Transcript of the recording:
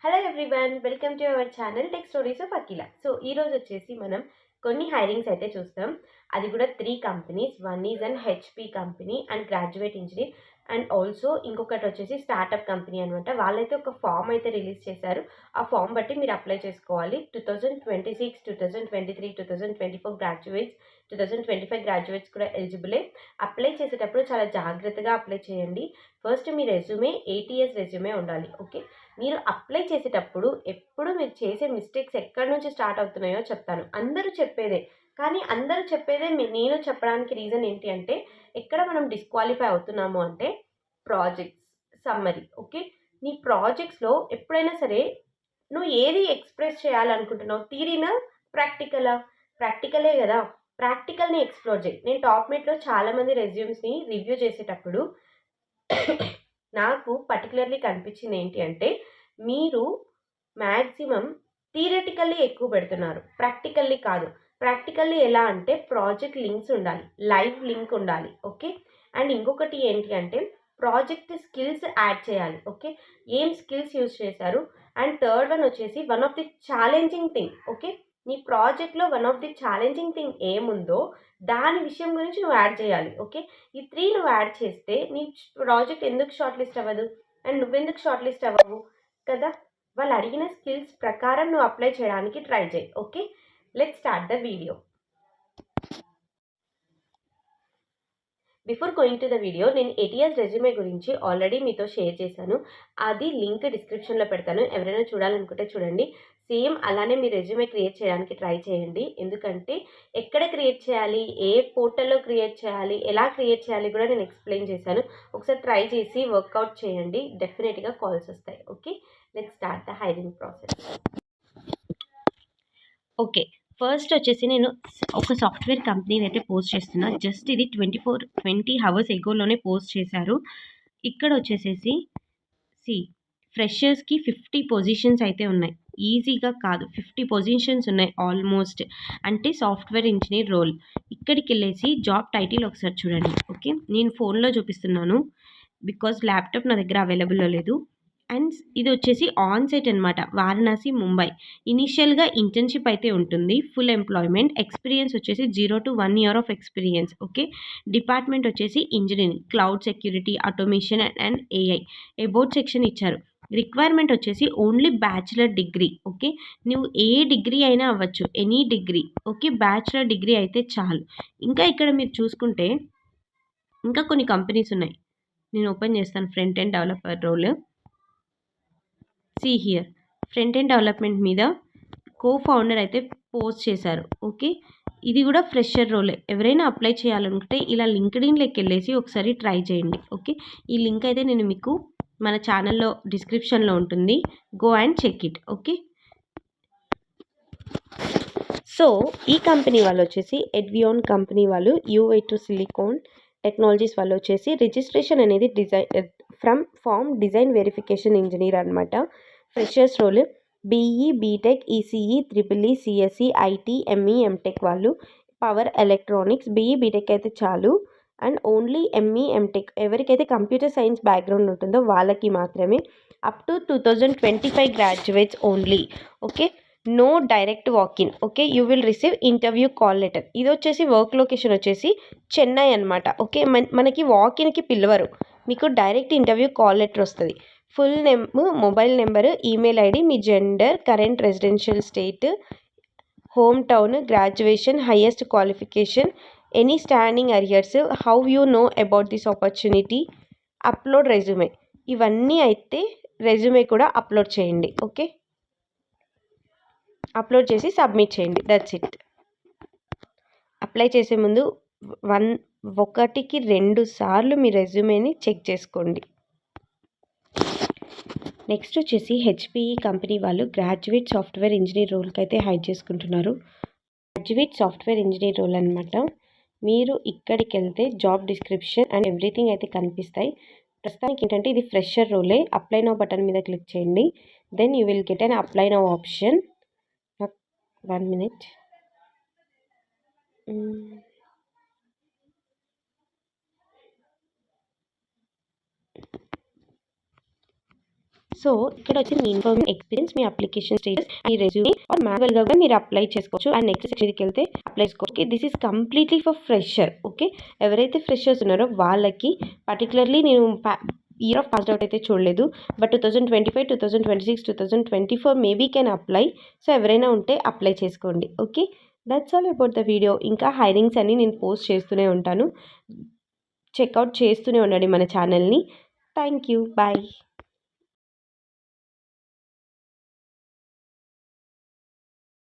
Hello everyone, welcome to our channel tech stories of Akhila. So ఈరోజు వచ్చేసి మనం కొన్ని హైరింగ్స్ అయితే చూస్తాం. అది కూడా 3 companies. One is and HP company and graduate engineer, and also ఇంకొకటి వచ్చేసి స్టార్టప్ కంపెనీ అనమాట. వాళ్ళైతే ఒక ఫామ్ అయితే రిలీజ్ చేశారు. ఆ ఫామ్ బట్టి మీరు అప్లై చేసుకోవాలి. 2026, 2023, 2024 గ్రాడ్యుయేట్స్, 2025 గ్రాడ్యుయేట్స్ కూడా ఎలిజిబులే. అప్లై చేసేటప్పుడు చాలా జాగ్రత్తగా అప్లై చేయండి. ఫస్ట్ మీ రెజ్యూమే ఏటీఎస్ రెజ్యూమే ఉండాలి. ఓకే, మీరు అప్లై చేసేటప్పుడు ఎప్పుడు మీరు చేసే మిస్టేక్స్ ఎక్కడి నుంచి స్టార్ట్ అవుతున్నాయో చెప్తాను. అందరూ చెప్పేదే, కానీ అందరూ చెప్పేదే నేను చెప్పడానికి రీజన్ ఏంటి అంటే, ఎక్కడ మనం డిస్క్వాలిఫై అవుతున్నాము అంటే ప్రాజెక్ట్స్ సమ్మరీ. ఓకే, నీ ప్రాజెక్ట్స్లో ఎప్పుడైనా సరే నువ్వు ఏది ఎక్స్ప్రెస్ చేయాలనుకుంటున్నావు, థియరీనా ప్రాక్టికలా? ప్రాక్టికలే కదా. ప్రాక్టికల్ని ఎక్స్ప్లోర్ చేయి. నేను టాప్ మీట్లో చాలామంది రెజ్యూమ్స్ని రివ్యూ చేసేటప్పుడు నాకు పర్టికులర్లీ కనిపించింది ఏంటి అంటే, మీరు మ్యాక్సిమం థియరటికల్లీ ఎక్కువ పెడుతున్నారు, ప్రాక్టికల్లీ కాదు. ప్రాక్టికల్లీ ఎలా అంటే ప్రాజెక్ట్ లింక్స్ ఉండాలి, లైవ్ లింక్ ఉండాలి. ఓకే, అండ్ ఇంకొకటి ఏంటి అంటే ప్రాజెక్ట్ స్కిల్స్ యాడ్ చేయాలి. ఓకే, ఏం స్కిల్స్ యూజ్ చేశారు. అండ్ థర్డ్ వన్ వచ్చేసి one of the challenging thing. Okay, నీ ప్రాజెక్ట్లో one of the challenging thing ఏముందో దాని విషయం గురించి నువ్వు యాడ్ చేయాలి. ఓకే, ఈ 3 నువ్వు యాడ్ చేస్తే నీ ప్రాజెక్ట్ ఎందుకు షార్ట్ లిస్ట్ అవ్వదు, అండ్ నువ్వెందుకు షార్ట్ లిస్ట్ అవ్వవు కదా. వాళ్ళు అడిగిన స్కిల్స్ ప్రకారం నువ్వు అప్లై చేయడానికి ట్రై చేయి. Okay, let's start the video. Before going to the video, నేను ఏటీఎస్ రెజ్యూమే గురించి ఆల్రెడీ మీతో షేర్ చేశాను. అది లింక్ డిస్క్రిప్షన్లో పెడతాను. ఎవరైనా చూడాలనుకుంటే చూడండి. సేమ్ అలానే మీ రెజ్యూమే క్రియేట్ చేయడానికి ట్రై చేయండి. ఎందుకంటే ఎక్కడ క్రియేట్ చేయాలి, ఏ పోర్టల్లో క్రియేట్ చేయాలి, ఎలా క్రియేట్ చేయాలి కూడా నేను ఎక్స్ప్లెయిన్ చేశాను. ఒకసారి ట్రై చేసి వర్కౌట్ చేయండి, డెఫినెట్గా కాల్స్ వస్తాయి. Okay, let's start the hiring process. Okay, first వచ్చేసి నేను ఒక సాఫ్ట్వేర్ కంపెనీని అయితే పోస్ట్ చేస్తున్నా. జస్ట్ ఇది 20 అవర్స్ ఎగోలోనే పోస్ట్ చేశారు. ఇక్కడ వచ్చేసేసి ఫ్రెషర్స్కి 50 పొజిషన్స్ అయితే ఉన్నాయి. ఈజీగా కాదు, 50 పొజిషన్స్ ఉన్నాయి ఆల్మోస్ట్. అంటే సాఫ్ట్వేర్ ఇంజనీర్ రోల్. ఇక్కడికి వెళ్ళేసి జాబ్ టైటిల్ ఒకసారి చూడండి. ఓకే, నేను ఫోన్లో చూపిస్తున్నాను బికాజ్ ల్యాప్టాప్ నా దగ్గర అవైలబుల్లో లేదు. అండ్ ఇది వచ్చేసి ఆన్ సైట్ అనమాట, వారణాసి, ముంబై. ఇనీషియల్గా ఇంటర్న్షిప్ అయితే ఉంటుంది. Full employment. ఎక్స్పీరియన్స్ వచ్చేసి 0 to 1 year of experience. Okay, department వచ్చేసి engineering, cloud security, automation and AI. About section ఇచ్చారు. రిక్వైర్మెంట్ వచ్చేసి ఓన్లీ బ్యాచిలర్ డిగ్రీ. ఓకే, నువ్వు ఏ డిగ్రీ అయినా అవ్వచ్చు, any degree. Okay, bachelor degree అయితే చాలు. ఇంకా ఇక్కడ మీరు చూసుకుంటే ఇంకా కొన్ని కంపెనీస్ ఉన్నాయి. నేను ఓపెన్ చేస్తాను. Front end developer role. Here front end development మీద ఫౌండర్ అయితే పోస్ట్ చేశారు. ఓకే, ఇది కూడా ఫ్రెషర్ రోలే. ఎవరైనా అప్లై చేయాలనుకుంటే ఇలా లింక్డ్ఇన్లోకి వెళ్ళేసి ఒకసారి ట్రై చేయండి. ఓకే, ఈ లింక్ అయితే నేను మీకు మన ఛానల్లో డిస్క్రిప్షన్లో ఉంటుంది. Go and check it. Okay, so ఈ కంపెనీ వాళ్ళు వచ్చేసి ఎడ్వియాన్ కంపెనీ వాళ్ళు, U82 సిలికాన్ టెక్నాలజీస్ వాళ్ళు వచ్చేసి రిజిస్ట్రేషన్ అనేది from form design verification engineer అనమాట. Freshers role. BE, B Tech, ECE, triple E, CSE, IT, ME, M Tech వాళ్ళు. Power electronics. బీఈ, బీటెక్ అయితే చాలు. అండ్ ఓన్లీ ఎంఈ, ఎంటెక్ ఎవరికైతే కంప్యూటర్ సైన్స్ బ్యాక్గ్రౌండ్ ఉంటుందో వాళ్ళకి మాత్రమే. Up to 2025 graduates only. Okay, no direct walk in. Okay, you will receive interview call letter. ఇది వచ్చేసి work location వచ్చేసి చెన్నై అనమాట. ఓకే, మనకి వాకిన్కి పిలవరు, మీకు డైరెక్ట్ ఇంటర్వ్యూ కాల్ లెటర్ వస్తుంది. Full name, mobile number, email ID, me gender, current residential state, home town, graduation, highest qualification, any standing arrears, how you know about this opportunity, upload resume. ఇవన్నీ అయితే resume కూడా upload చేయండి. Okay, upload చేసి submit చేయండి. That's it. Apply చేసే ముందు 1కి 2 సార్లు మీ రెజ్యూమేని చెక్ చేసుకోండి. నెక్స్ట్ వచ్చేసి హెచ్పిఈ కంపెనీ వాళ్ళు గ్రాడ్యుయేట్ సాఫ్ట్వేర్ ఇంజనీర్ రోల్కి అయితే హైర్ చేసుకుంటున్నారు. గ్రాడ్యుయేట్ సాఫ్ట్వేర్ ఇంజనీర్ రోల్ అనమాట. మీరు ఇక్కడికి వెళ్తే జాబ్ డిస్క్రిప్షన్ అండ్ ఎవ్రీథింగ్ అయితే కనిపిస్తాయి. ప్రస్తుతానికి ఏంటంటే ఇది ఫ్రెషర్ రోలే. అప్లై నౌ బటన్ మీద క్లిక్ చేయండి. Then you will get an apply now option. 1 minute. So ఇక్కడ వచ్చి మీ ఇన్ఫర్మేషన్ ఎక్స్పీరియన్స్, మీ అప్లికేషన్ స్టేటస్, మీ రెజ్యూమే ఆర్ మాన్యువల్గా కూడా మీరు అప్లై చేసుకోవచ్చు. అండ్ నెక్స్ట్ సెక్షన్కి వెళ్తే అప్లై చేసుకోవచ్చు. Okay, this is completely for fresher. Okay, ఎవరైతే ఫ్రెషర్స్ ఉన్నారో వాళ్ళకి పర్టికులర్లీ నేను ఇయర్ ఆఫ్ పాస్డ్ అవుట్ అయితే చూడలేదు, but 2025, 2026, 2024 maybe can apply. So ఎవరైనా ఉంటే అప్లై చేసుకోండి. Okay, that's all about the video. ఇంకా హైరింగ్స్ అన్ని నేను పోస్ట్ చేస్తూనే ఉంటాను, చెక్అవుట్ చేస్తూనే ఉండండి మన ఛానల్ని. Thank you, bye.